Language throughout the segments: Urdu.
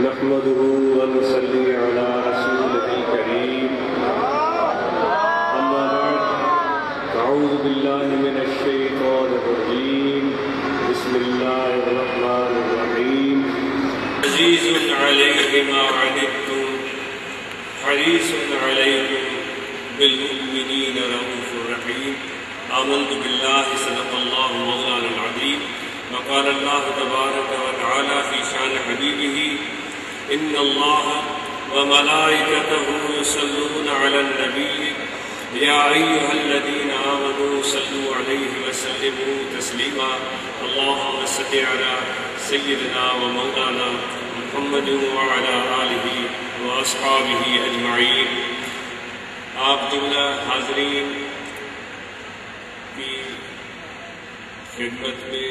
نحمده ونصلي على رسوله الكريم أما بعد أعوذ بالله من الشيطان الرجيم بسم الله الرحمن الرحيم عزيز عليه ما عنتم حريص عليكم بالمؤمنين رؤوف رحيم آمنت بالله صدق الله مولانا العظيم وقال الله تبارك وتعالى في شان حبيبه إن الله وملائكته يصلون على النبي يا أيها الذين آمنوا صلوا عليه وسلموا تسليما اللهم صل على سيدنا ومولانا محمد وعلى آله وأصحابه أجمعين۔ آپ جملہ حاضرین کی خدمت میں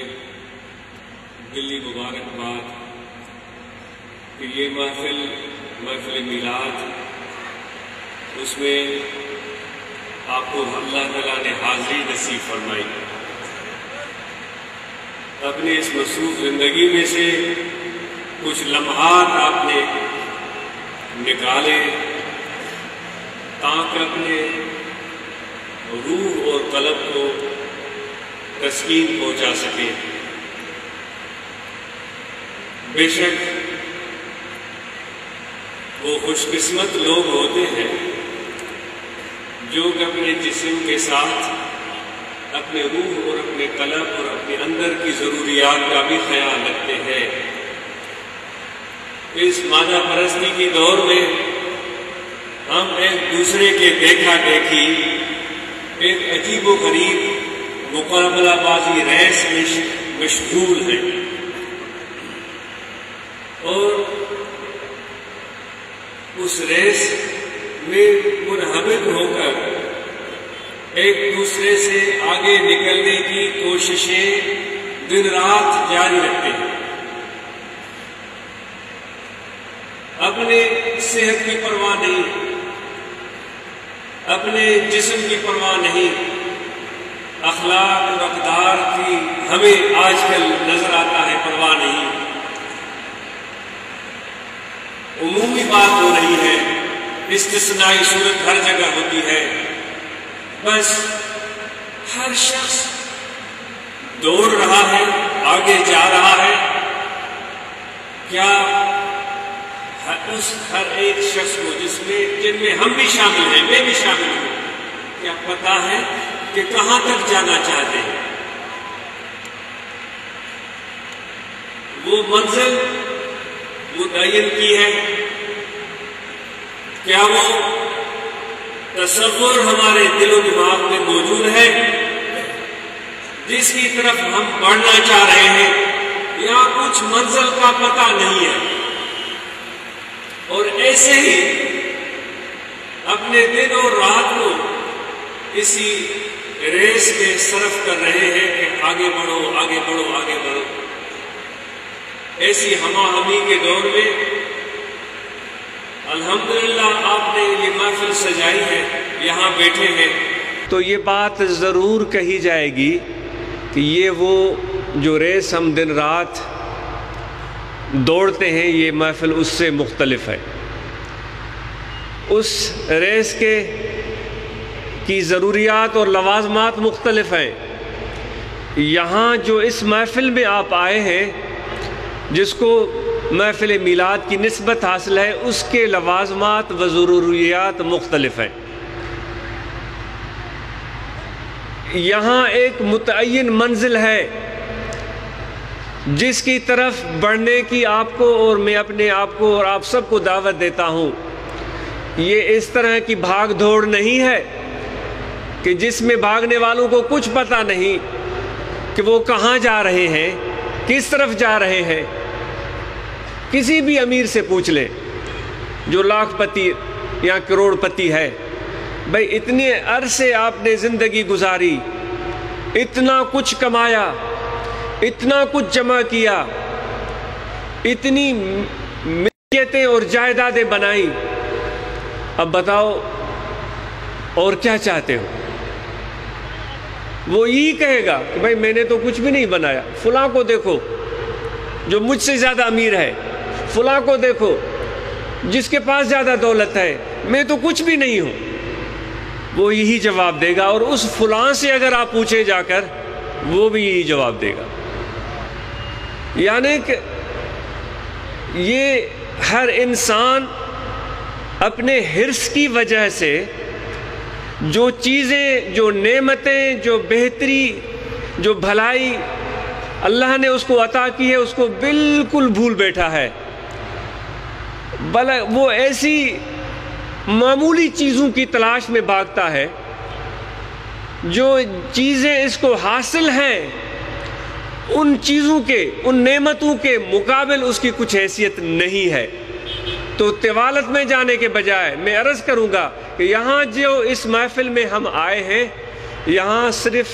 دلی مبارکباد کہ یہ محفل میلاد، اس میں آپ کو اللہ تعالیٰ نے حاضری نصیب فرمائی۔ اپنی اس مصروف زندگی میں سے کچھ لمحات آپ نے نکالے تاکہ اپنے روح اور قلب کو تسکین پہنچا سکیں۔ بے شک وہ خوش قسمت لوگ ہوتے ہیں جو کہ اپنے جسم کے ساتھ اپنے روح اور اپنے قلب اور اپنے اندر کی ضروریات کا بھی خیال رکھتے ہیں۔ اس مادہ پرستی کے دور میں ہم ایک دوسرے کے دیکھا دیکھی ایک عجیب و غریب مقابلہ بازی ریس میں مشغول ہیں، اور اس ریس میں منہمک ہو کر ایک دوسرے سے آگے نکلنے کی کوششیں دن رات جاری رکھتے ہیں۔ اپنے صحت کی پرواہ نہیں، اپنے جسم کی پرواہ نہیں، اخلاق اور اقدار کی ہمیں آج کل نظر آتا ہے پرواہ نہیں۔ عمومی بات ہو رہی ہے، استثنائی صورت ہر جگہ ہوتی ہے، بس ہر شخص دوڑ رہا ہے، آگے جا رہا ہے۔ کیا اس ہر ایک شخص کو جن میں ہم بھی شامل ہیں، میں بھی شامل ہوں، کیا پتا ہے کہ کہاں تک جانا چاہتے ہیں؟ وہ منزل متعین کی ہے؟ کیا وہ تصور ہمارے دل و دماغ میں موجود ہے جس کی طرف ہم بڑھنا چاہ رہے ہیں، یا کچھ منزل کا پتہ نہیں ہے اور ایسے ہی اپنے دن اور رات کو اسی ریس میں صرف کر رہے ہیں کہ آگے بڑھو آگے بڑھو آگے بڑھو؟ ایسی ہمہ ہمی کے دور میں الحمدللہ آپ نے یہ محفل سجائی ہے، یہاں بیٹھے ہیں تو یہ بات ضرور کہی جائے گی کہ یہ وہ جو ریس ہم دن رات دوڑتے ہیں، یہ محفل اس سے مختلف ہے۔ اس ریس کی ضروریات اور لوازمات مختلف ہیں۔ یہاں جو اس محفل میں آپ آئے ہیں، جس کو محفل میلاد کی نسبت حاصل ہے، اس کے لوازمات و ضروریات مختلف ہیں۔ یہاں ایک متعین منزل ہے جس کی طرف بڑھنے کی آپ کو اور میں اپنے آپ کو اور آپ سب کو دعوت دیتا ہوں۔ یہ اس طرح کی بھاگ دوڑ نہیں ہے کہ جس میں بھاگنے والوں کو کچھ پتہ نہیں کہ وہ کہاں جا رہے ہیں، کس طرف جا رہے ہیں۔ کسی بھی امیر سے پوچھ لیں جو لاکھ پتی یا کروڑ پتی ہے، بھئی اتنے عرصے آپ نے زندگی گزاری، اتنا کچھ کمایا، اتنا کچھ جمع کیا، اتنی ملکیتیں اور جائیدادیں بنائیں، اب بتاؤ اور کیا چاہتے ہو؟ وہ یہی کہے گا کہ بھائی میں نے تو کچھ بھی نہیں بنایا، فلاں کو دیکھو جو مجھ سے زیادہ امیر ہے، فلاں کو دیکھو جس کے پاس زیادہ دولت ہے، میں تو کچھ بھی نہیں ہوں، وہ یہی جواب دے گا۔ اور اس فلاں سے اگر آپ پوچھیں جا کر، وہ بھی یہی جواب دے گا۔ یعنی کہ یہ ہر انسان اپنے حرص کی وجہ سے جو چیزیں، جو نعمتیں، جو بہتری، جو بھلائی اللہ نے اس کو عطا کی ہے، اس کو بالکل بھول بیٹھا ہے۔ بلکہ وہ ایسی معمولی چیزوں کی تلاش میں بھاگتا ہے، جو چیزیں اس کو حاصل ہیں ان چیزوں کے، ان نعمتوں کے مقابل اس کی کچھ حیثیت نہیں ہے۔ تو طوالت میں جانے کے بجائے میں عرض کروں گا کہ یہاں جو اس محفل میں ہم آئے ہیں، یہاں صرف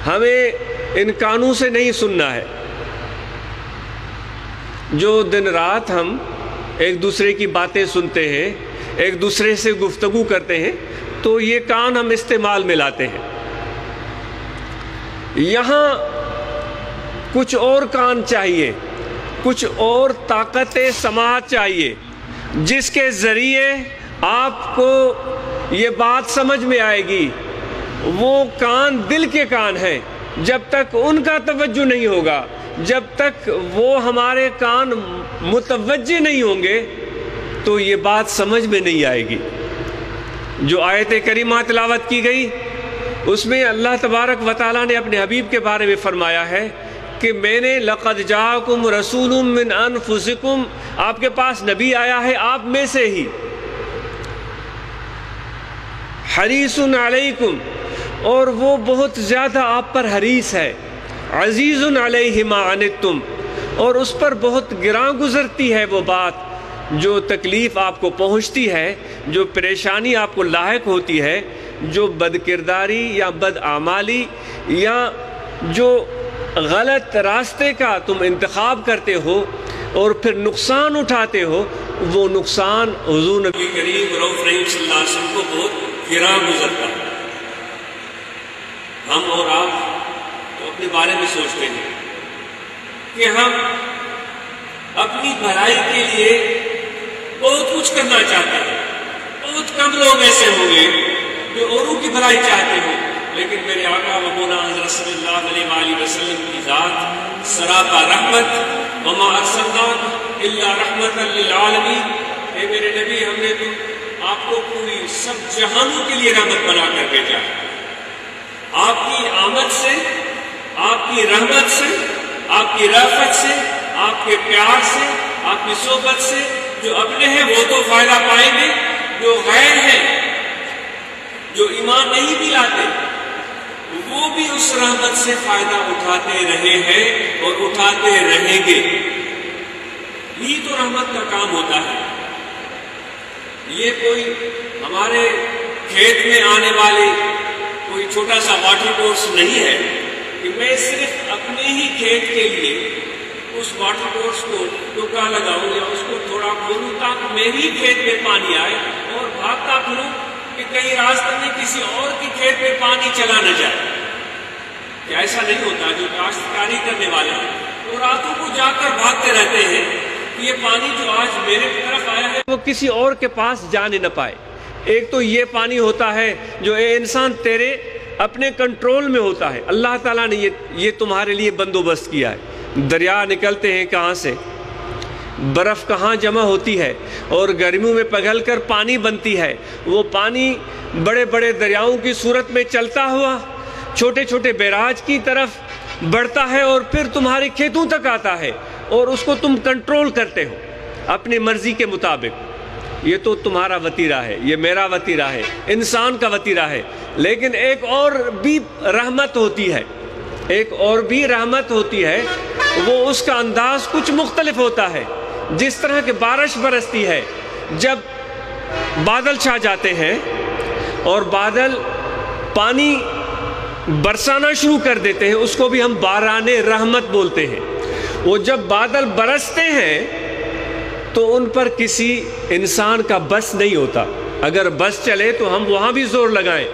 ہمیں ان کانوں سے نہیں سننا ہے۔ جو دن رات ہم ایک دوسرے کی باتیں سنتے ہیں، ایک دوسرے سے گفتگو کرتے ہیں، تو یہ کان ہم استعمال میں لاتے ہیں۔ یہاں کچھ اور کان چاہیے، کچھ اور طاقت سماعت چاہیے، جس کے ذریعے آپ کو یہ بات سمجھ میں آئے گی۔ وہ کان دل کے کان ہیں، جب تک ان کا توجہ نہیں ہوگا، جب تک وہ ہمارے کان متوجہ نہیں ہوں گے تو یہ بات سمجھ میں نہیں آئے گی۔ جو آیت کریمہ تلاوت کی گئی اس میں اللہ تبارک و تعالیٰ نے اپنے حبیب کے بارے میں فرمایا ہے کہ میں نے لقد جاءکم رسول من انفسکم، آپ کے پاس نبی آیا ہے آپ میں سے ہی، حریص علیکم، اور وہ بہت زیادہ آپ پر حریص ہے، عزیز علیہ ما عنتم، اور اس پر بہت گراں گزرتی ہے وہ بات، جو تکلیف آپ کو پہنچتی ہے، جو پریشانی آپ کو لاحق ہوتی ہے، جو بد کرداری یا بد اعمالی یا جو غلط راستے کا تم انتخاب کرتے ہو اور پھر نقصان اٹھاتے ہو، وہ نقصان حضور نبی کریم رؤوف رحیم صلی اللہ علیہ وسلم کو بہت گراں گزرتا ہے۔ ہم اور آپ تو اپنے بارے میں سوچتے ہیں کہ ہم اپنی بھلائی کے لیے بہت کچھ کرنا چاہتے ہیں۔ بہت کم لوگ ایسے ہوں گے جو اوروں کی بھلائی چاہتے ہوں، لیکن میرے آقا و مولا حضرت صلی اللہ علیہ وآلہ وسلم کی ذات سراپا رحمت، وما ارسلناک الا رحمتا للعالمین، اے میرے نبی ہم نے تو آپ کو پوری سب جہانوں کے لیے رحمت بنا کر بھیجا۔ آپ کی آمد سے، آپ کی رحمت سے، آپ کی رافت سے، آپ کے پیار سے، آپ کی صحبت سے جو اپنے ہیں وہ تو فائدہ پائیں گے، جو غیر ہیں، جو ایمان نہیں بھی لاتے، وہ بھی اس رحمت سے فائدہ اٹھاتے رہے ہیں اور اٹھاتے رہیں گے۔ یہی تو رحمت کا کام ہوتا ہے۔ یہ کوئی ہمارے کھیت میں آنے والے کوئی چھوٹا سا واٹر کورس نہیں ہے کہ میں صرف اپنے ہی کھیت کے لیے اس واٹر کورس کو ٹوکا لگاؤں یا اس کو تھوڑا کھولوں تاکہ میری کھیت میں پانی آئے اور بھاگتا پھروں کہ کہیں راستے میں کسی اور کی کھیت میں پانی چلا نہ جائے۔ کیا ایسا نہیں ہوتا؟ جو کاشتکاری کرنے والے ہیں وہ راتوں کو جا کر بھاگتے رہتے ہیں کہ یہ پانی جو آج میرے طرف آیا ہے وہ کسی اور کے پاس جانے نہ پائے۔ ایک تو یہ پانی ہوتا ہے جو اے انسان تیرے اپنے کنٹرول میں ہوتا ہے، اللہ تعالیٰ نے یہ تمہارے لیے بندوبست کیا ہے۔ دریا نکلتے ہیں کہاں سے، برف کہاں جمع ہوتی ہے اور گرمیوں میں پگھل کر پانی بنتی ہے، وہ پانی بڑے بڑے دریاؤں کی صورت میں چلتا ہوا چھوٹے چھوٹے بیراج کی طرف بڑھتا ہے اور پھر تمہارے کھیتوں تک آتا ہے اور اس کو تم کنٹرول کرتے ہو اپنی مرضی کے مطابق۔ یہ تو تمہارا وتیرہ ہے، یہ میرا وتیرہ ہے، انسان کا وتیرہ ہے۔ لیکن ایک اور بھی رحمت ہوتی ہے، ایک اور بھی رحمت ہوتی ہے، وہ اس کا انداز کچھ مختلف ہوتا ہے۔ جس طرح کہ بارش برستی ہے، جب بادل چھا جاتے ہیں اور بادل پانی برسانا شروع کر دیتے ہیں، اس کو بھی ہم باران رحمت بولتے ہیں۔ وہ جب بادل برستے ہیں تو ان پر کسی انسان کا بس نہیں ہوتا، اگر بس چلے تو ہم وہاں بھی زور لگائیں،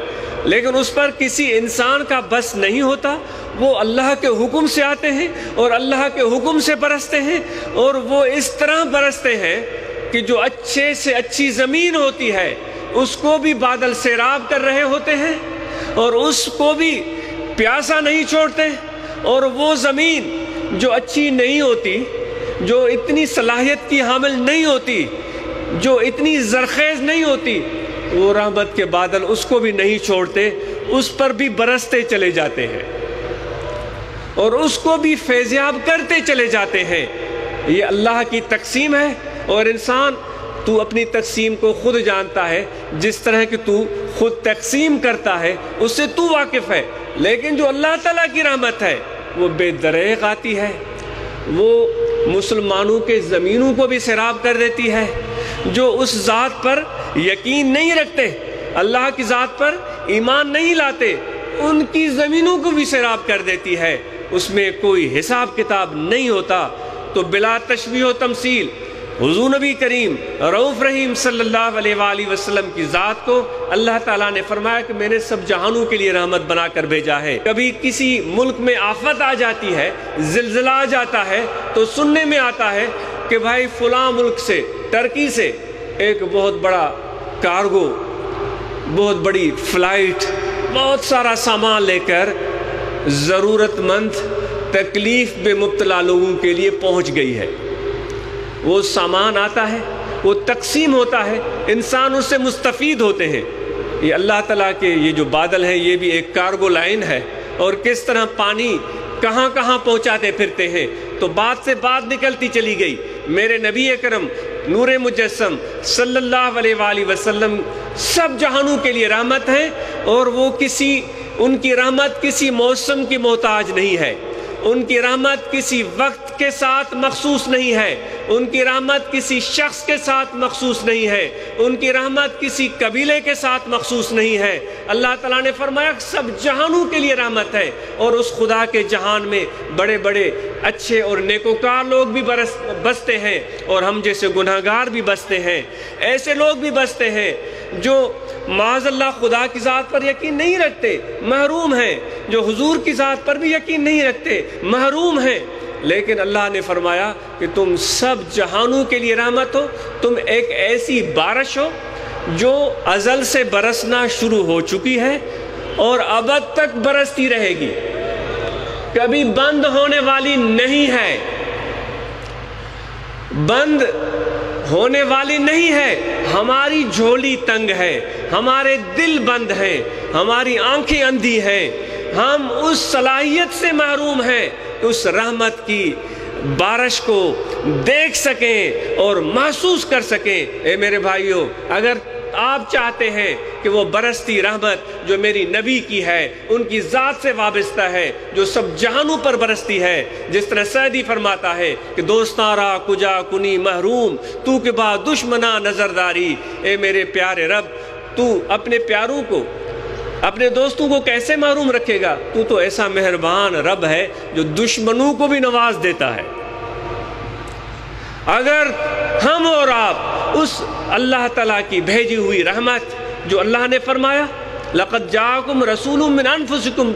لیکن اس پر کسی انسان کا بس نہیں ہوتا، وہ اللہ کے حکم سے آتے ہیں اور اللہ کے حکم سے برستے ہیں، اور وہ اس طرح برستے ہیں کہ جو اچھے سے اچھی زمین ہوتی ہے اس کو بھی بادل سیراب کر رہے ہوتے ہیں اور اس کو بھی پیاسا نہیں چھوڑتے، اور وہ زمین جو اچھی نہیں ہوتی، جو اتنی صلاحیت کی حامل نہیں ہوتی، جو اتنی زرخیز نہیں ہوتی، وہ رحمت کے بادل اس کو بھی نہیں چھوڑتے، اس پر بھی برستے چلے جاتے ہیں اور اس کو بھی فیضیاب کرتے چلے جاتے ہیں۔ یہ اللہ کی تقسیم ہے، اور انسان تو اپنی تقسیم کو خود جانتا ہے، جس طرح کہ تو خود تقسیم کرتا ہے اس سے تو واقف ہے، لیکن جو اللہ تعالیٰ کی رحمت ہے وہ بے دریغ آتی ہے، وہ مسلمانوں کے زمینوں کو بھی سیراب کر دیتی ہے۔ جو اس ذات پر یقین نہیں رکھتے، اللہ کی ذات پر ایمان نہیں لاتے، ان کی زمینوں کو بھی سیراب کر دیتی ہے، اس میں کوئی حساب کتاب نہیں ہوتا۔ تو بلا تشبیہ و تمثیل حضور نبی کریم رؤوف رحیم صلی اللہ علیہ وآلہ وسلم کی ذات کو اللہ تعالیٰ نے فرمایا کہ میں نے سب جہانوں کے لیے رحمت بنا کر بھیجا ہے۔ کبھی کسی ملک میں آفت آ جاتی ہے، زلزلہ آ جاتا ہے، تو سننے میں آتا ہے کہ بھائی فلاں ملک سے، ترکی سے ایک بہت بڑا کارگو، بہت بڑی فلائٹ، بہت سارا سامان لے کر ضرورت مند، تکلیف میں مبتلا لوگوں کے لیے پہنچ گئی ہے۔ وہ سامان آتا ہے، وہ تقسیم ہوتا ہے، انسان اس سے مستفید ہوتے ہیں۔ یہ اللہ تعالیٰ کے یہ جو بادل ہیں یہ بھی ایک کارگو لائن ہے، اور کس طرح پانی کہاں کہاں پہنچاتے پھرتے ہیں، تو بات سے بات نکلتی چلی گئی۔ میرے نبی اکرم نور مجسم صلی اللہ علیہ وآلہ وسلم سب جہانوں کے لیے رحمت ہیں، اور وہ ان کی رحمت کسی موسم کی محتاج نہیں ہے، ان کی رحمت کسی وقت کے ساتھ مخصوص نہیں ہے، ان کی رحمت کسی شخص کے ساتھ مخصوص نہیں ہے، ان کی رحمت کسی قبیلے کے ساتھ مخصوص نہیں ہے۔ اللہ تعالیٰ نے فرمایا سب جہانوں کے لیے رحمت ہے، اور اس خدا کے جہان میں بڑے بڑے اچھے اور نیکوکار لوگ بھی بستے ہیں، اور ہم جیسے گناہگار بھی بستے ہیں۔ ایسے لوگ بھی بستے ہیں جو معاذ اللہ خدا کی ذات پر یقین نہیں رکھتے، محروم ہیں، جو حضور کی ذات پر بھی یقین نہیں رکھتے، محروم ہیں، لیکن اللہ نے فرمایا کہ تم سب جہانوں کے لیے رحمت ہو، تم ایک ایسی بارش ہو جو ازل سے برسنا شروع ہو چکی ہے اور ابد تک برستی رہے گی، کبھی بند ہونے والی نہیں ہے، بند ہونے والی نہیں ہے۔ ہماری جھولی تنگ ہے، ہمارے دل بند ہیں، ہماری آنکھیں اندھی ہیں، ہم اس صلاحیت سے محروم ہیں کہ اس رحمت کی بارش کو دیکھ سکیں اور محسوس کر سکیں۔ اے میرے بھائیوں، اگر آپ چاہتے ہیں کہ وہ برستی رحمت جو میری نبی کی ہے، ان کی ذات سے وابستہ ہے، جو سب جہانوں پر برستی ہے، جس طرح سعدی فرماتا ہے کہ دوستارا کجا کنی محروم تو کے بعد دشمنا نظرداری۔ اے میرے پیارے رب، تو اپنے پیاروں کو، اپنے دوستوں کو کیسے محروم رکھے گا؟ تو ایسا مہربان رب ہے جو دشمنوں کو بھی نواز دیتا ہے۔ اگر ہم اور آپ اس اللہ تعالیٰ کی بھیجی ہوئی رحمت جو اللہ نے فرمایا لَقَدْ جَاءَكُمْ رَسُولٌ مِّنْ أَنفُسِكُمْ،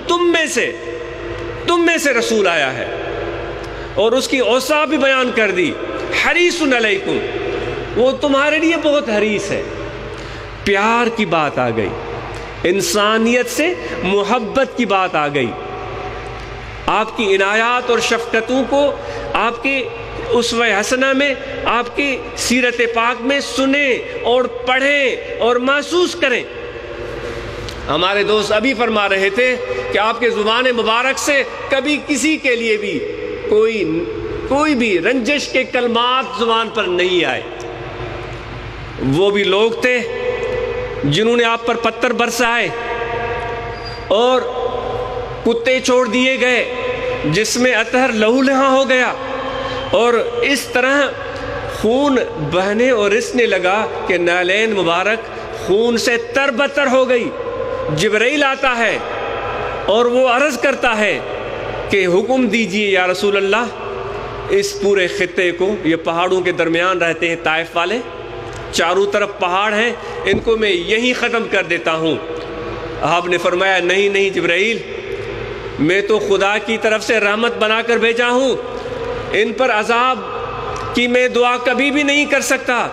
تم میں سے رسول آیا ہے، اور اس کی اوصاف بھی بیان کر دی، حریصٌ علیکم، وہ تمہارے لیے بہت حریص ہے۔ پیار کی بات آ گئی، انسانیت سے محبت کی بات آ گئی، آپ کی عنایات اور شفقتوں کو آپ کے اسوہ حسنہ میں، آپ کی سیرت پاک میں سنیں اور پڑھیں اور محسوس کریں۔ ہمارے دوست ابھی فرما رہے تھے کہ آپ کے زبان مبارک سے کبھی کسی کے لیے بھی کوئی بھی رنجش کے کلمات زبان پر نہیں آئے۔ وہ بھی لوگ تھے جنہوں نے آپ پر پتھر برسائے اور کتے چھوڑ دیے گئے، جس میں اطہر لہو لہاں ہو گیا، اور اس طرح خون بہنے اور رسنے لگا کہ نالین مبارک خون سے تر بتر ہو گئی۔ جبرائیل آتا ہے اور وہ عرض کرتا ہے کہ حکم دیجئے یا رسول اللہ، اس پورے خطے کو، یہ پہاڑوں کے درمیان رہتے ہیں طائف والے، چاروں طرف پہاڑ ہیں، ان کو میں یہیں ختم کر دیتا ہوں۔ آپ نے فرمایا نہیں جبرائیل، میں تو خدا کی طرف سے رحمت بنا کر بھیجا ہوں، ان پر عذاب کی میں دعا کبھی بھی نہیں کر سکتا۔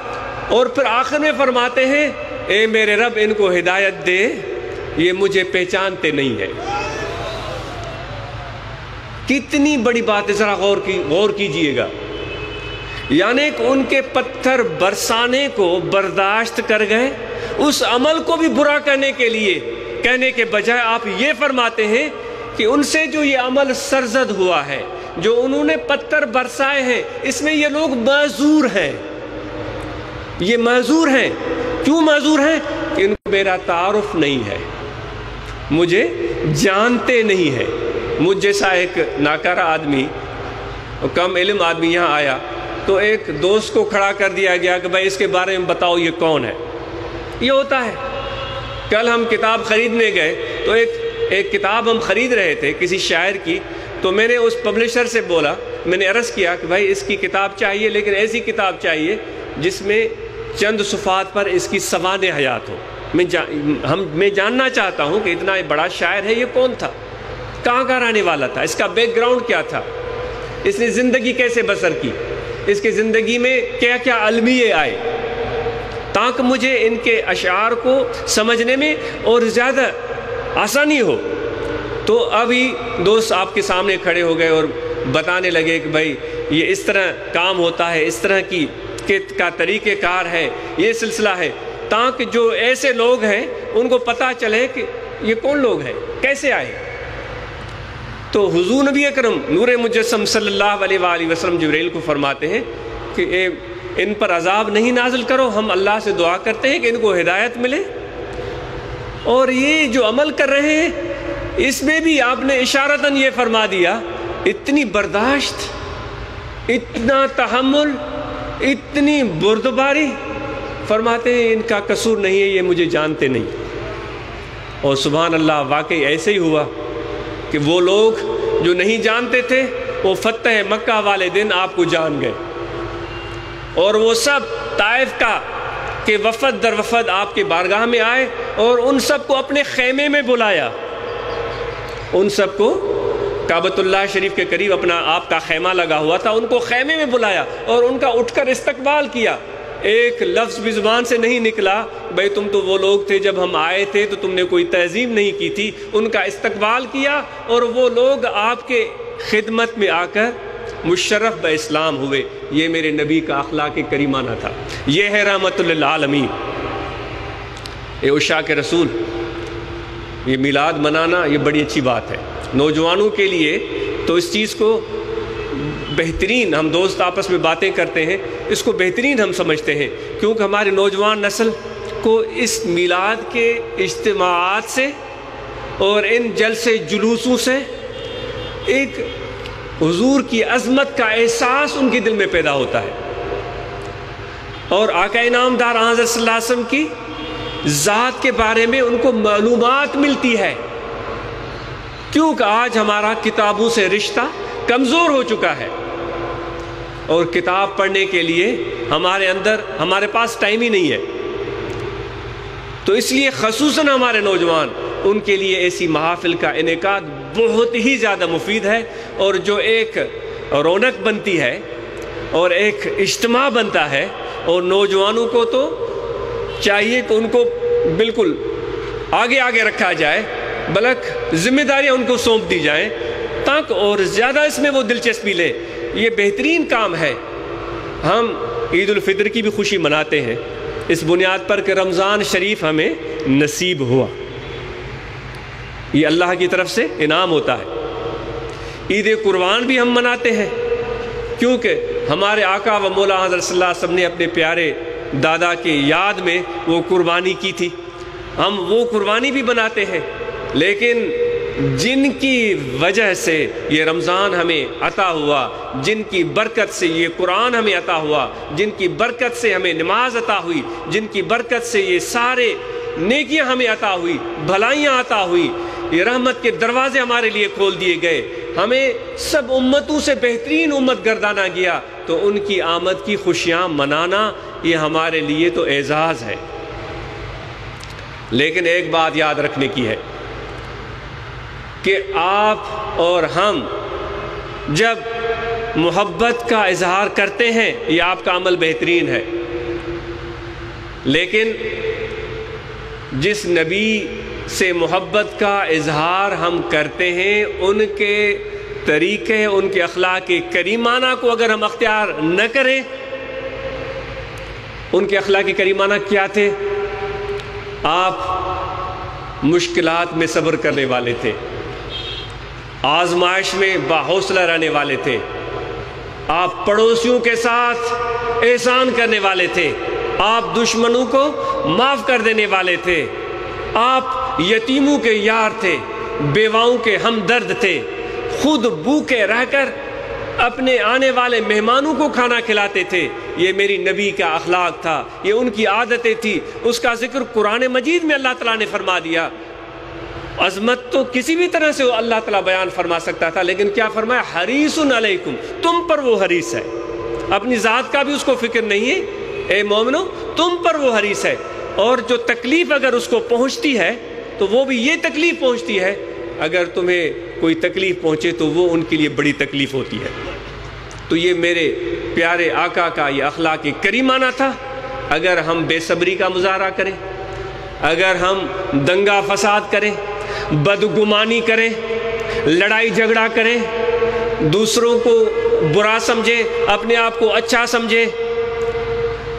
اور پھر آخر میں فرماتے ہیں اے میرے رب ان کو ہدایت دے، یہ مجھے پہچانتے نہیں ہیں۔ کتنی بڑی بات ہے، ذرا غور کیجئے گا۔ یعنی کہ ان کے پتھر برسانے کو برداشت کر گئے، اس عمل کو بھی برا کرنے کے بجائے آپ یہ فرماتے ہیں کہ ان سے جو یہ عمل سرزد ہوا ہے، جو انہوں نے پتھر برسائے ہیں، اس میں یہ لوگ معذور ہیں۔ یہ معذور ہیں، کیوں معذور ہیں؟ کہ ان کو میرا تعارف نہیں ہے، مجھے جانتے نہیں ہیں۔ مجھ جیسا ایک ناکارہ آدمی، کم علم آدمی یہاں آیا تو ایک دوست کو کھڑا کر دیا گیا کہ بھائی اس کے بارے میں بتاؤ یہ کون ہے۔ یہ ہوتا ہے۔ کل ہم کتاب خریدنے گئے تو ایک کتاب ہم خرید رہے تھے کسی شاعر کی، تو میں نے اس پبلشر سے بولا، میں نے عرض کیا کہ بھائی اس کی کتاب چاہیے، لیکن ایسی کتاب چاہیے جس میں چند صفحات پر اس کی سوانح حیات ہو۔ میں جاننا چاہتا ہوں کہ اتنا بڑا شاعر ہے، یہ کون تھا، کہاں کا رہنے والا تھا، اس کا بیک گراؤنڈ کیا تھا، اس نے زندگی کیسے بسر کی، اس کی زندگی میں کیا کیا المیے آئے، تاکہ مجھے ان کے اشعار کو سمجھنے میں اور زیادہ آسانی ہو۔ تو ابھی دوست آپ کے سامنے کھڑے ہو گئے اور بتانے لگے کہ بھائی یہ اس طرح کام ہوتا ہے، اس طرح کا طریقہ کار ہے، یہ سلسلہ ہے، تاکہ جو ایسے لوگ ہیں ان کو پتہ چلے کہ یہ کون لوگ ہیں، کیسے آئے۔ تو حضور نبی اکرم نور مجسم صلی اللہ علیہ وآلہ وسلم جبرائیل کو فرماتے ہیں کہ ان پر عذاب نہیں نازل کرو، ہم اللہ سے دعا کرتے ہیں کہ ان کو ہدایت ملے۔ اور یہ جو عمل کر رہے ہیں اس میں بھی آپ نے اشارتاً یہ فرما دیا، اتنی برداشت، اتنا تحمل، اتنی بردباری، فرماتے ہیں ان کا قصور نہیں ہے، یہ مجھے جانتے نہیں۔ اور سبحان اللہ، واقعی ایسے ہی ہوا کہ وہ لوگ جو نہیں جانتے تھے وہ فتح مکہ والے دن آپ کو جان گئے، اور وہ سب طائف کے وفد در وفد آپ کے بارگاہ میں آئے اور ان سب کو اپنے خیمے میں بلایا۔ ان سب کو کعبۃ اللہ شریف کے قریب اپنا آپ کا خیمہ لگا ہوا تھا، ان کو خیمے میں بلایا اور ان کا اٹھ کر استقبال کیا۔ ایک لفظ بھی زبان سے نہیں نکلا بھائی تم تو وہ لوگ تھے جب ہم آئے تھے تو تم نے کوئی تعظیم نہیں کی تھی۔ ان کا استقبال کیا اور وہ لوگ آپ کے خدمت میں آ کر مشرف بہ اسلام ہوئے۔ یہ میرے نبی کا اخلاق کریمانہ تھا، یہ ہے رحمت للعالمین۔ اے عشاق رسول، یہ میلاد منانا یہ بڑی اچھی بات ہے نوجوانوں کے لیے۔ تو اس چیز کو بہترین، ہم دوست آپس میں باتیں کرتے ہیں، اس کو بہترین ہم سمجھتے ہیں، کیونکہ ہماری نوجوان نسل کو اس میلاد کے اجتماعات سے اور ان جلسے جلوسوں سے ایک حضور کی عظمت کا احساس ان کے دل میں پیدا ہوتا ہے، اور آقا انعامدار حضرت صلی اللہ علیہ وسلم کی ذات کے بارے میں ان کو معلومات ملتی ہے، کیونکہ آج ہمارا کتابوں سے رشتہ کمزور ہو چکا ہے، اور کتاب پڑھنے کے لیے ہمارے پاس ٹائم ہی نہیں ہے۔ تو اس لیے خصوصاً ہمارے نوجوان، ان کے لیے ایسی محافل کا انعقاد بہت ہی زیادہ مفید ہے، اور جو ایک رونق بنتی ہے اور ایک اجتماع بنتا ہے، اور نوجوانوں کو تو چاہیے کہ ان کو بالکل آگے رکھا جائے، بلکہ ذمہ داریاں ان کو سونپ دی جائیں تاکہ اور زیادہ اس میں وہ دلچسپی لے۔ یہ بہترین کام ہے۔ ہم عید الفطر کی بھی خوشی مناتے ہیں اس بنیاد پر کہ رمضان شریف ہمیں نصیب ہوا، یہ اللہ کی طرف سے انعام ہوتا ہے۔ عید قربان بھی ہم مناتے ہیں کیونکہ ہمارے آقا و مولا حضرت صلی اللہ علیہ وسلم نے اپنے پیارے دادا کی یاد میں وہ قربانی کی تھی، ہم وہ قربانی بھی بناتے ہیں۔ لیکن جن کی وجہ سے یہ رمضان ہمیں عطا ہوا، جن کی برکت سے یہ قرآن ہمیں عطا ہوا، جن کی برکت سے ہمیں نماز عطا ہوئی، جن کی برکت سے یہ سارے نیکیاں ہمیں عطا ہوئی، بھلائیاں عطا ہوئی، یہ رحمت کے دروازے ہمارے لیے کھول دیے گئے، ہمیں سب امتوں سے بہترین امت گردانا گیا، تو ان کی آمد کی خوشیاں منانا یہ ہمارے لیے تو اعزاز ہے۔ لیکن ایک بات یاد رکھنے کی ہے کہ آپ اور ہم جب محبت کا اظہار کرتے ہیں یہ آپ کا عمل بہترین ہے، لیکن جس نبی سے محبت کا اظہار ہم کرتے ہیں ان کے طریقے، ان کے اخلاق کریمانہ کو اگر ہم اختیار نہ کریں، ان کے اخلاق کریمانہ کیا تھے؟ آپ مشکلات میں صبر کرنے والے تھے، آزمائش میں باحوصلہ رہنے والے تھے، آپ پڑوسیوں کے ساتھ احسان کرنے والے تھے، آپ دشمنوں کو معاف کر دینے والے تھے، آپ یتیموں کے یار تھے، بیواؤں کے ہمدرد تھے، خود بھوکے رہ کر اپنے آنے والے مہمانوں کو کھانا کھلاتے تھے۔ یہ میری نبی کا اخلاق تھا، یہ ان کی عادتیں تھی۔ اس کا ذکر قرآن مجید میں اللہ تعالیٰ نے فرما دیا۔ عظمت تو کسی بھی طرح سے اللہ تعالیٰ بیان فرما سکتا تھا، لیکن کیا فرمایا؟ حریص علیکم، تم پر وہ حریص ہے۔ اپنی ذات کا بھی اس کو فکر نہیں ہے، اے مومنو تم پر وہ حریص ہے۔ اور جو تکلیف اگر اس کو پہنچتی ہے تو وہ بھی یہ تکلیف پہنچتی ہے، اگر تمہیں کوئی تکلیف پہنچے تو وہ ان کے لیے بڑی تکلیف ہوتی ہے۔ تو یہ میرے پیارے آقا کا یہ اخلاق کریمانہ تھا۔ اگر ہم بے صبری کا مظاہرہ کریں، اگر ہم دنگا فساد کریں، بدگمانی کریں، لڑائی جھگڑا کریں، دوسروں کو برا سمجھیں، اپنے آپ کو اچھا سمجھیں،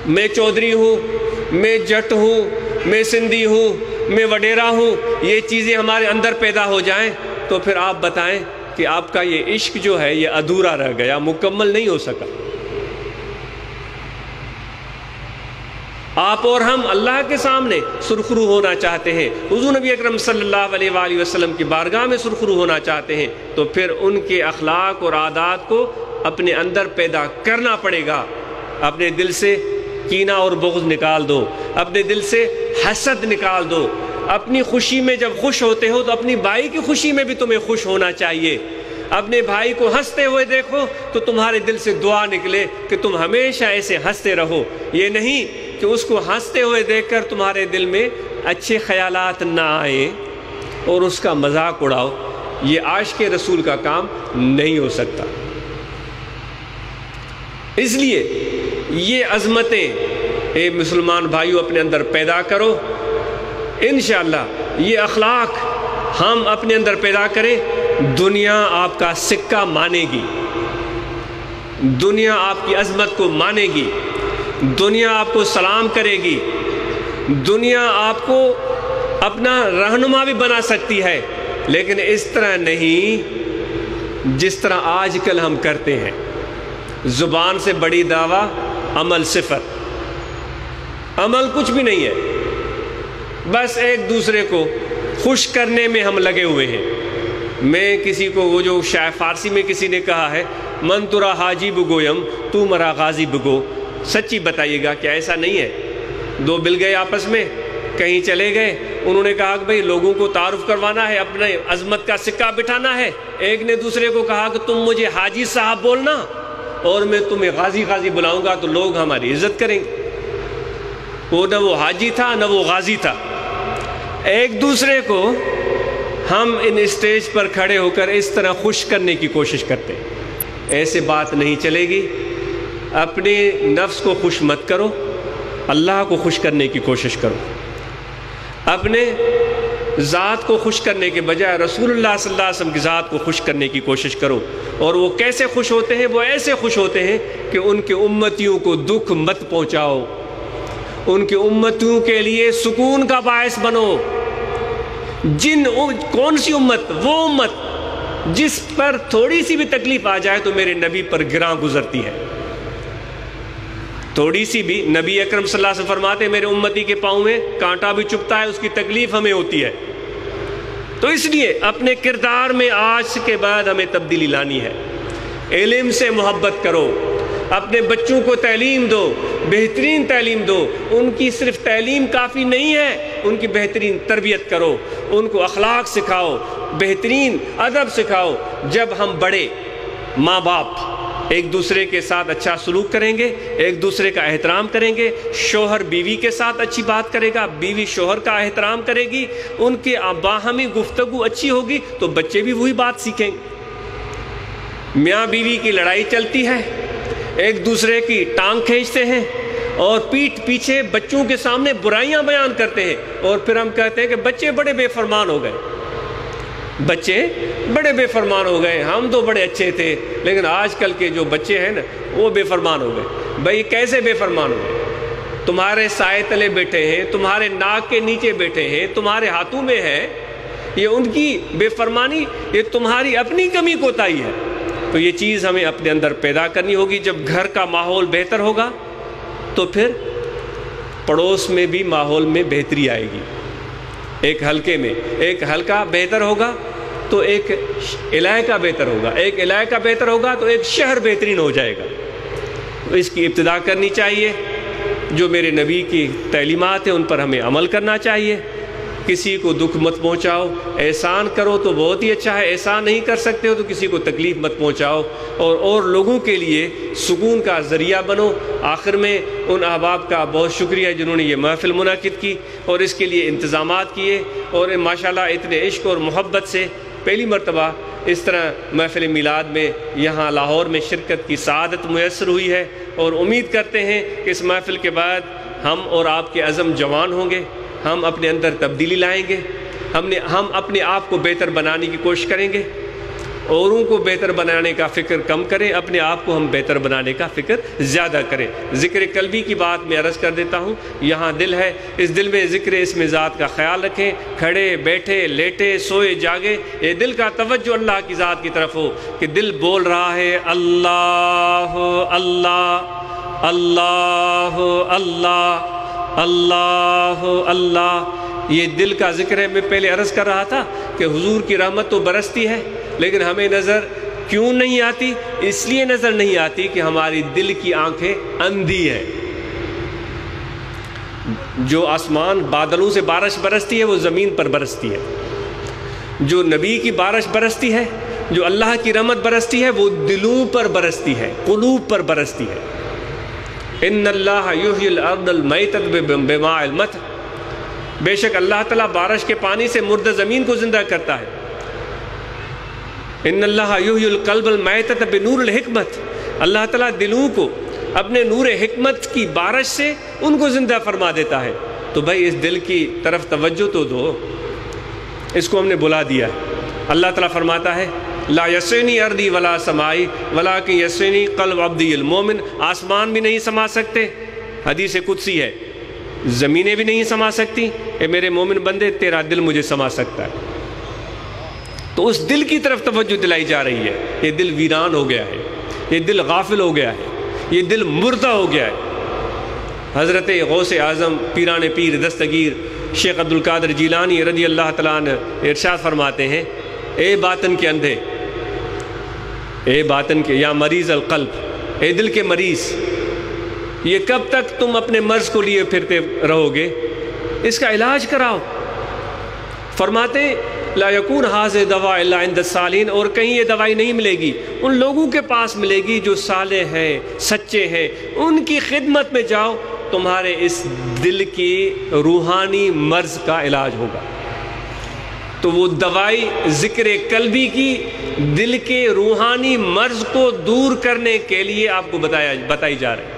میں چودھری ہوں، میں جٹ ہوں، میں سندھی ہوں، میں وڈیرا ہوں، یہ چیزیں ہمارے اندر پیدا ہو جائیں تو پھر آپ بتائیں کہ آپ کا یہ عشق جو ہے یہ ادھورا رہ گیا، مکمل نہیں ہو سکا۔ آپ اور ہم اللہ کے سامنے سرخرو ہونا چاہتے ہیں، حضور نبی اکرم صلی اللہ علیہ وآلہ وسلم کی بارگاہ میں سرخرو ہونا چاہتے ہیں، تو پھر ان کے اخلاق اور عادات کو اپنے اندر پیدا کرنا پڑے گا۔ اپنے دل سے کینہ اور بغض نکال دو، اپنے دل سے حسد نکال دو۔ اپنی خوشی میں جب خوش ہوتے ہو تو اپنی بھائی کی خوشی میں بھی تمہیں خوش ہونا چاہیے۔ اپنے بھائی کو ہنستے ہوئے دیکھو تو تمہارے دل سے دعا نکلے کہ تم ہمیشہ ایسے ہنستے رہو، یہ نہیں کہ اس کو ہنستے ہوئے دیکھ کر تمہارے دل میں اچھے خیالات نہ آئیں اور اس کا مذاق اڑاؤ۔ یہ عاشق رسول کا کام نہیں ہو سکتا۔ اس لیے یہ عظمتیں اے مسلمان بھائیو اپنے اندر پیدا کرو۔ انشاءاللہ یہ اخلاق ہم اپنے اندر پیدا کریں، دنیا آپ کا سکہ مانے گی، دنیا آپ کی عظمت کو مانے گی، دنیا آپ کو سلام کرے گی، دنیا آپ کو اپنا رہنما بھی بنا سکتی ہے، لیکن اس طرح نہیں جس طرح آج کل ہم کرتے ہیں۔ زبان سے بڑی دعویٰ، عمل صفر، عمل کچھ بھی نہیں ہے، بس ایک دوسرے کو خوش کرنے میں ہم لگے ہوئے ہیں۔ میں کسی کو، وہ جو شاعر فارسی میں کسی نے کہا ہے، من ترا حاجی بگویم تو مرا غازی بگو، سچی بتائیے گا کہ ایسا نہیں ہے؟ دو مل گئے آپس میں، کہیں چلے گئے، انہوں نے کہا کہ بھئی لوگوں کو تعارف کروانا ہے، اپنے عظمت کا سکہ بٹھانا ہے۔ ایک نے دوسرے کو کہا کہ تم مجھے حاجی صاحب بولنا اور میں تمہیں غازی غازی بلاؤں گا تو لوگ ہماری عزت کریں گے۔ وہ نہ وہ حاجی تھا نہ وہ غازی تھا۔ ایک دوسرے کو ہم ان اسٹیج پر کھڑے ہو کر اس طرح خوش کرنے کی کوشش کرتے ہیں، ایسے بات نہیں چلے گی۔ اپنے نفس کو خوش مت کرو، اللہ کو خوش کرنے کی کوشش کرو۔ اپنے ذات کو خوش کرنے کے بجائے رسول اللہ صلی اللہ علیہ وسلم کی ذات کو خوش کرنے کی کوشش کرو۔ اور وہ کیسے خوش ہوتے ہیں؟ وہ ایسے خوش ہوتے ہیں کہ ان کے امتیوں کو دکھ مت پہنچاؤ، ان کے امتیوں کے لیے سکون کا باعث بنو۔ کون سی امت؟ وہ امت جس پر تھوڑی سی بھی تکلیف آ جائے تو میرے نبی پر گراں گزرتی ہے، تھوڑی سی بھی۔ نبی اکرم صلی اللہ علیہ وسلم فرماتے ہیں میرے امتی کے پاؤں میں کانٹا بھی چبھتا ہے، اس کی تکلیف ہمیں ہوتی ہے۔ تو اس لیے اپنے کردار میں آج کے بعد ہمیں تبدیلی لانی ہے۔ علم سے محبت کرو، اپنے بچوں کو تعلیم دو، بہترین تعلیم دو۔ ان کی صرف تعلیم کافی نہیں ہے، ان کی بہترین تربیت کرو، ان کو اخلاق سکھاؤ، بہترین ادب سکھاؤ۔ جب ہم بڑے ماں باپ ایک دوسرے کے ساتھ اچھا سلوک کریں گے، ایک دوسرے کا احترام کریں گے، شوہر بیوی کے ساتھ اچھی بات کرے گا، بیوی شوہر کا احترام کرے گی، ان کے باہمی گفتگو اچھی ہوگی تو بچے بھی وہی بات سیکھیں گے۔ میاں بیوی کی لڑائی چلتی ہے، ایک دوسرے کی ٹانگ کھینچتے ہیں اور پیٹھ پیچھے بچوں کے سامنے برائیاں بیان کرتے ہیں، اور پھر ہم کہتے ہیں کہ بچے بڑے بے فرمان ہو گئے، بچے بڑے بے فرمان ہو گئے، ہم تو بڑے اچھے تھے، لیکن آج کل کے جو بچے ہیں نا وہ بے فرمان ہو گئے۔ بھائی کیسے بے فرمان ہو گئے؟ تمہارے سائے تلے بیٹھے ہیں، تمہارے ناک کے نیچے بیٹھے ہیں، تمہارے ہاتھوں میں ہے، یہ ان کی بے فرمانی، یہ تمہاری اپنی کمی کوتاہی ہے۔ تو یہ چیز ہمیں اپنے اندر پیدا کرنی ہوگی۔ جب گھر کا ماحول بہتر ہوگا تو پھر پڑوس میں بھی ماحول میں بہتری آئے گی۔ ایک حلقے میں ایک حلقہ بہتر ہوگا تو ایک علاقہ بہتر ہوگا، ایک علاقہ بہتر ہوگا تو ایک شہر بہترین ہو جائے گا۔ اس کی ابتدا کرنی چاہیے، جو میرے نبی کی تعلیمات ہیں ان پر ہمیں عمل کرنا چاہیے۔ کسی کو دکھ مت پہنچاؤ، احسان کرو تو بہت ہی اچھا ہے، احسان نہیں کر سکتے ہو تو کسی کو تکلیف مت پہنچاؤ، اور لوگوں کے لیے سکون کا ذریعہ بنو۔ آخر میں ان احباب کا بہت شکریہ جنہوں نے یہ محفل منعقد کی اور اس کے لیے انتظامات کیے، اور ماشاءاللہ اتنے عشق اور محبت سے پہلی مرتبہ اس طرح محفل میلاد میں یہاں لاہور میں شرکت کی سعادت میسر ہوئی ہے، اور امید کرتے ہیں کہ اس محفل کے بعد ہم اور آپ کے عزم جوان ہوں گے، ہم اپنے اندر تبدیلی لائیں گے، ہم اپنے آپ کو بہتر بنانے کی کوشش کریں گے، اوروں کو بہتر بنانے کا فکر کم کریں، اپنے آپ کو ہم بہتر بنانے کا فکر زیادہ کریں۔ ذکر قلبی کی بات میں عرض کر دیتا ہوں، یہاں دل ہے، اس دل میں ذکر اسم ذات کا خیال رکھیں، کھڑے بیٹھے لیٹے سوئے جاگے، یہ دل کا توجہ اللہ کی ذات کی طرف ہو کہ دل بول رہا ہے اللہ اللہ اللہ اللہ اللہ اللہ۔ یہ دل کا ذکر ہے۔ میں پہلے عرض کر رہا تھا کہ حضور کی رحمت تو برستی ہے، لیکن ہمیں نظر کیوں نہیں آتی؟ اس لیے نظر نہیں آتی کہ ہماری دل کی آنکھیں اندھی ہے۔ جو آسمان بادلوں سے بارش برستی ہے وہ زمین پر برستی ہے، جو نبی کی بارش برستی ہے، جو اللہ کی رحمت برستی ہے وہ دلوں پر برستی ہے، قلوب پر برستی ہے۔ ان اللہ یحیی الارض المیتۃ بماء المطر، بے شک اللہ تعالیٰ بارش کے پانی سے مردہ زمین کو زندہ کرتا ہے۔ ان اللہ یحیی القلب المیتۃ بنور الحکمت، اللہ تعالیٰ دلوں کو اپنے نور حکمت کی بارش سے ان کو زندہ فرما دیتا ہے۔ تو بھائی اس دل کی طرف توجہ تو دو، اس کو ہم نے بلا دیا ہے۔ اللہ تعالیٰ فرماتا ہے لا یسعنی ارضی ولا سمائی ولکن یسعنی قلب عبدی المومن، آسمان بھی نہیں سما سکتے، حدیث قدسی ہے، زمینیں بھی نہیں سما سکتی، اے میرے مومن بندے تیرا دل مجھے سما سکتا ہے۔ تو اس دل کی طرف توجہ دلائی جا رہی ہے۔ یہ دل ویران ہو گیا ہے، یہ دل غافل ہو گیا ہے، یہ دل مردہ ہو گیا ہے۔ حضرت غوث اعظم پیران پیر دستگیر شیخ عبدالقادر جیلانی رضی اللہ تعالیٰ عنہ ارشاد فرماتے ہیں، اے باطن کے اندھے، اے باطن کے یا مریض القلب، اے دل کے مریض، یہ کب تک تم اپنے مرض کو لیے پھرتے رہو گے؟ اس کا علاج کراؤ۔ فرماتے ہیں لا یکون ھذہ دواء الا عند الصالحین، اور کہیں یہ دوائی نہیں ملے گی، ان لوگوں کے پاس ملے گی جو صالح ہیں، سچے ہیں، ان کی خدمت میں جاؤ، تمہارے اس دل کی روحانی مرض کا علاج ہوگا۔ تو وہ دوائی ذکر قلبی کی دل کے روحانی مرض کو دور کرنے کے لیے آپ کو بتائی جا رہی ہے۔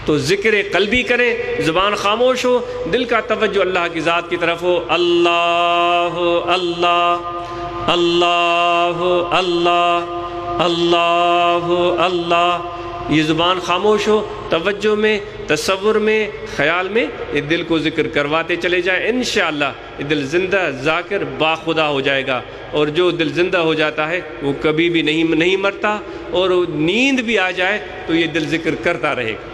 تو ذکر قلبی کریں، زبان خاموش ہو، دل کا توجہ اللہ کی ذات کی طرف ہو، اللہ اللہ اللہ اللہ اللہ اللہ، یہ زبان خاموش ہو، توجہ میں، تصور میں، خیال میں یہ دل کو ذکر کرواتے چلے جائیں، انشاءاللہ یہ دل زندہ ذاکر باخدا ہو جائے گا۔ اور جو دل زندہ ہو جاتا ہے وہ کبھی بھی نہیں مرتا، اور نیند بھی آ جائے تو یہ دل ذکر کرتا رہے گا۔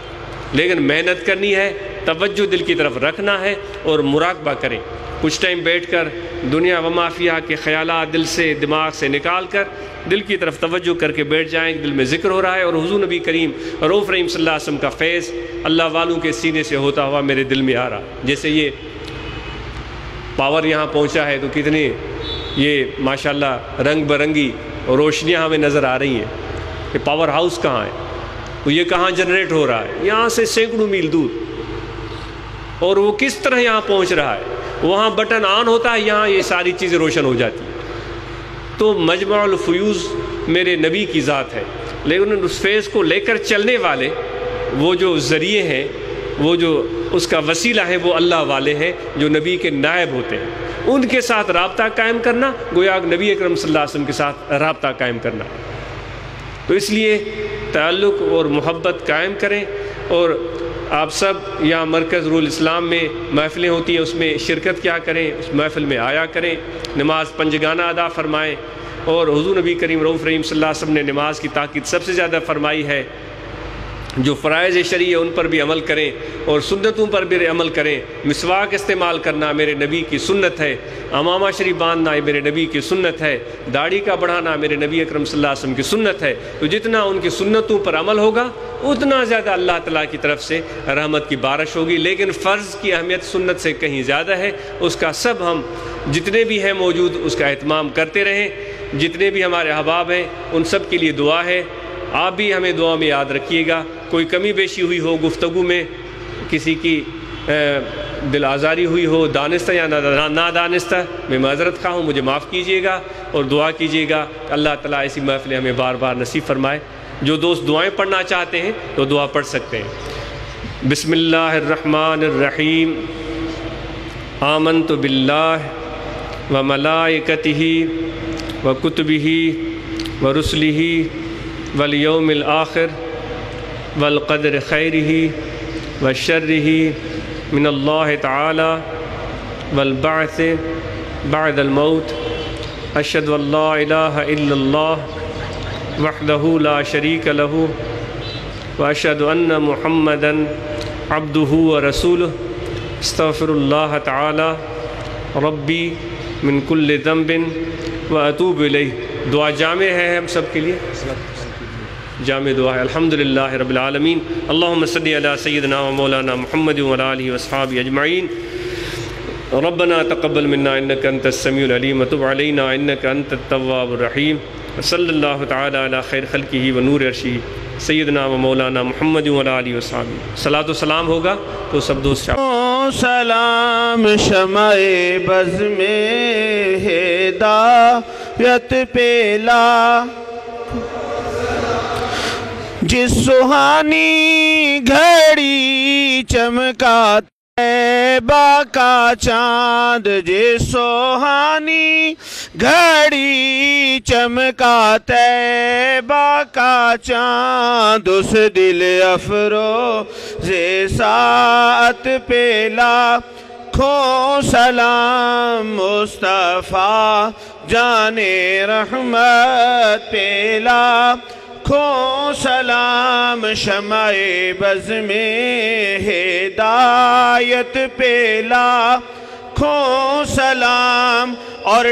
لیکن محنت کرنی ہے، توجہ دل کی طرف رکھنا ہے اور مراقبہ کریں۔ کچھ ٹائم بیٹھ کر دنیا و ما فیہا کے خیالات دل سے، دماغ سے نکال کر دل کی طرف توجہ کر کے بیٹھ جائیں، دل میں ذکر ہو رہا ہے اور حضور نبی کریم رؤوف رحیم صلی اللہ علیہ وسلم کا فیض اللہ والوں کے سینے سے ہوتا ہوا میرے دل میں آ رہا۔ جیسے یہ پاور یہاں پہنچا ہے تو کتنی یہ ماشاءاللہ رنگ برنگی روشنیاں ہمیں نظر آ رہی ہیں۔ کہ پاور ہاؤس کہاں ہے، وہ یہ کہاں جنریٹ ہو رہا ہے، یہاں سے سینکڑوں میل دور، اور وہ کس طرح یہاں پہنچ رہا ہے، وہاں بٹن آن ہوتا ہے، یہاں یہ ساری چیزیں روشن ہو جاتی ہیں۔ تو مجمع الفیوز میرے نبی کی ذات ہے، لیکن اس فیض کو لے کر چلنے والے وہ جو ذریعے ہیں، وہ جو اس کا وسیلہ ہے، وہ اللہ والے ہیں جو نبی کے نائب ہوتے ہیں۔ ان کے ساتھ رابطہ قائم کرنا گویا نبی اکرم صلی اللہ علیہ وسلم کے ساتھ رابطہ قائم کرنا۔ تو اس لیے تعلق اور محبت قائم کریں، اور آپ سب یہاں مرکز رول اسلام میں محفلیں ہوتی ہیں، اس میں شرکت کیا کریں، اس محفل میں آیا کریں، نماز پنجگانہ ادا فرمائیں، اور حضور نبی کریم رؤوف رحیم صلی اللہ علیہ وسلم نے نماز کی تاکید سب سے زیادہ فرمائی ہے۔ جو فرائض شرعی ان پر بھی عمل کریں اور سنتوں پر بھی عمل کریں۔ مسواک استعمال کرنا میرے نبی کی سنت ہے، امامہ شریف باندھنا میرے نبی کی سنت ہے، داڑھی کا بڑھانا میرے نبی اکرم صلی اللہ علیہ وسلم کی سنت ہے۔ تو جتنا ان کی سنتوں پر عمل ہوگا اتنا زیادہ اللہ تعالیٰ کی طرف سے رحمت کی بارش ہوگی، لیکن فرض کی اہمیت سنت سے کہیں زیادہ ہے۔ اس کا سب ہم جتنے بھی ہیں موجود اس کا اہتمام کرتے رہیں، جتنے بھی ہمارے احباب ہیں ان سب کے لیے دعا ہے۔ آپ بھی ہمیں دعا میں یاد رکھیے گا، کوئی کمی بیشی ہوئی ہو گفتگو میں، کسی کی دل آزاری ہوئی ہو دانستہ یا نادانستہ، میں معذرت خواہ ہوں، مجھے معاف کیجیے گا اور دعا کیجیے گا کہ اللہ تعالیٰ ایسی محفلیں ہمیں بار بار نصیب فرمائے۔ جو دوست دعائیں پڑھنا چاہتے ہیں تو دعا پڑھ سکتے ہیں۔ بسم اللہ الرحمن الرحیم، آمنت باللہ و ملائکتہ و کتبہ و رسلہ والیوم الآخر والقدر خیرہ وشرہ من اللہ تعالی والبعث بعد الموت، اشہد ان لا الہ الا اللہ وحدہ لا شریک لہ واشہد ان محمدا عبدہ ورسولہ، استغفر اللہ تعالی ربی من کل ذنب واتوب الیہ۔ دعا جامع ہے ہم سب کے لیے، جامع دعا ہے۔ الحمدللہ رب العالمین، اللہم صلی علی سیدنا و مولانا محمد و علی آلہ واصحابہ اجمعین۔ ربنا تقبل منا انک انت السمیع العلیم وتب علینا انک انت التواب الرحیم، وصلی اللہ تعالی علی خیر خلقہ و نور عرشہ سیدنا و مولانا محمد و علی آلہ واصحابہ۔ صلاۃ و سلام ہوگا تو سب دوست سلام شمع بز میں ہدایت پیلا، جس سہانی گھڑی چمکا طیبہ کا چاند، جس سہانی گھڑی چمکا طیبہ کا چاند، اس دل افروز ساعت پہ لاکھوں سلام مصطفیٰ جان رحمت پہ لاکھوں سلام، شمع بز میں ہدایت پہ لاکھوں سلام، اور